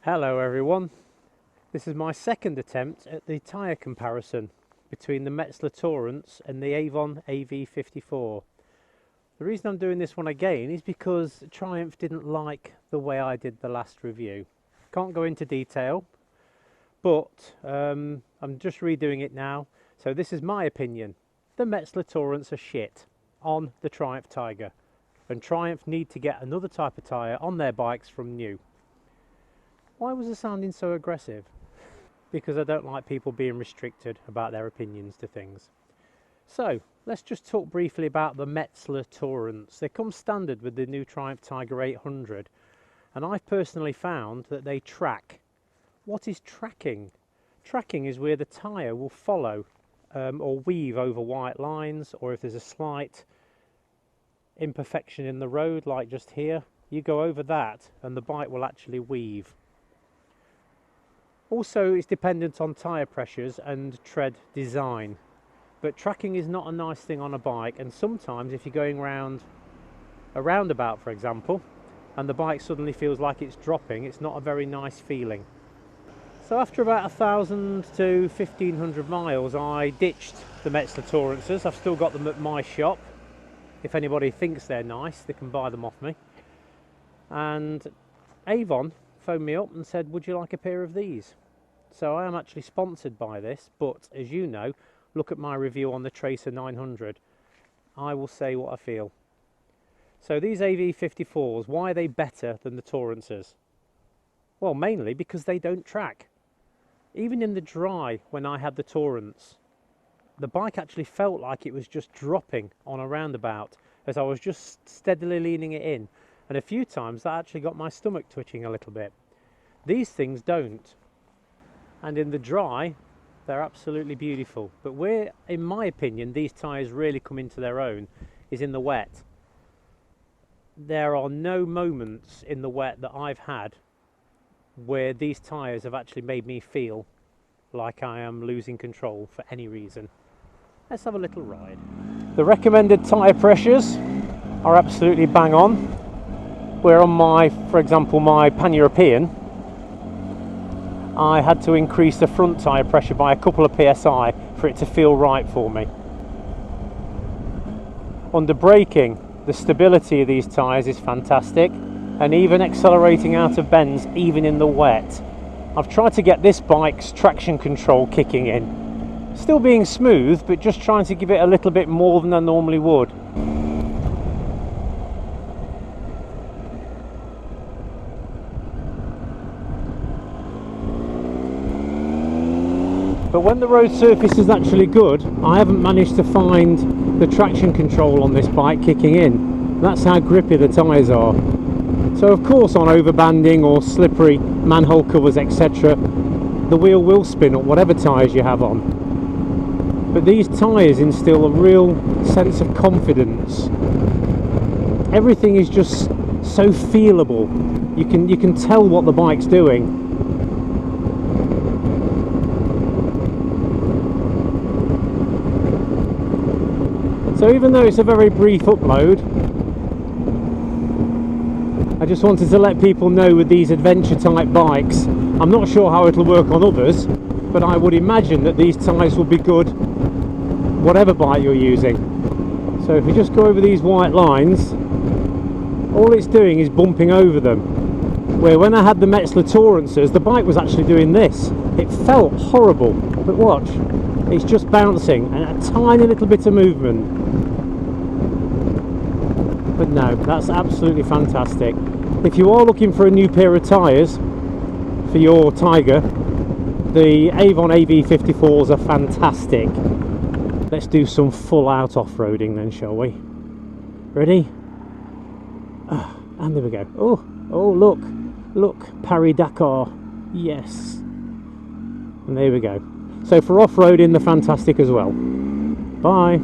Hello everyone, this is my second attempt at the tyre comparison between the Metzeler Tourances and the Avon AV54. The reason I'm doing this one again is because Triumph didn't like the way I did the last review. Can't go into detail, but I'm just redoing it now. So this is my opinion. The Metzeler Tourances are shit on the Triumph Tiger, and Triumph need to get another type of tyre on their bikes from new. Why was I sounding so aggressive? Because I don't like people being restricted about their opinions to things. So let's just talk briefly about the Metzeler Tourances. They come standard with the new Triumph Tiger 800, and I've personally found that they track. What is tracking? Tracking is where the tyre will follow or weave over white lines, or if there's a slight imperfection in the road like just here, you go over that and the bike will actually weave. Also, it's dependent on tyre pressures and tread design, but tracking is not a nice thing on a bike, and sometimes if you're going round a roundabout, for example, and the bike suddenly feels like it's dropping, it's not a very nice feeling. So after about 1,000 to 1,500 miles, I ditched the Metzeler Tourances. I've still got them at my shop. If anybody thinks they're nice, they can buy them off me. And Avon phoned me up and said, would you like a pair of these? So I am actually sponsored by this, but as you know, look at my review on the Tracer 900. I will say what I feel. So these AV54s, why are they better than the Tourances? Well, mainly because they don't track. Even in the dry, when I had the Tourances, the bike actually felt like it was just dropping on a roundabout as I was just steadily leaning it in. And a few times that actually got my stomach twitching a little bit. These things don't. And in the dry, they're absolutely beautiful. But where, in my opinion, these tyres really come into their own is in the wet. There are no moments in the wet that I've had where these tyres have actually made me feel like I am losing control for any reason. Let's have a little ride. The recommended tyre pressures are absolutely bang on. Where on my, for example, my Pan-European, I had to increase the front tyre pressure by a couple of PSI for it to feel right for me. Under braking, the stability of these tyres is fantastic, and even accelerating out of bends, even in the wet. I've tried to get this bike's traction control kicking in. Still being smooth, but just trying to give it a little bit more than I normally would. But when the road surface is actually good, I haven't managed to find the traction control on this bike kicking in. That's how grippy the tyres are. So of course on overbanding or slippery manhole covers, etc., the wheel will spin up whatever tyres you have on. But these tyres instill a real sense of confidence. Everything is just so feelable. You can tell what the bike's doing. So even though it's a very brief upload, I just wanted to let people know with these adventure type bikes, I'm not sure how it'll work on others, but I would imagine that these tyres will be good whatever bike you're using. So if we just go over these white lines, all it's doing is bumping over them. Where when I had the Metzeler Tourances, the bike was actually doing this. It felt horrible, but watch, it's just bouncing and a tiny little bit of movement. But no, that's absolutely fantastic. If you are looking for a new pair of tyres for your Tiger, the Avon AV54s are fantastic. Let's do some full out off-roading then, shall we? Ready? And there we go. Oh look, Paris-Dakar. Yes. And there we go. So for off-roading, they're fantastic as well. Bye.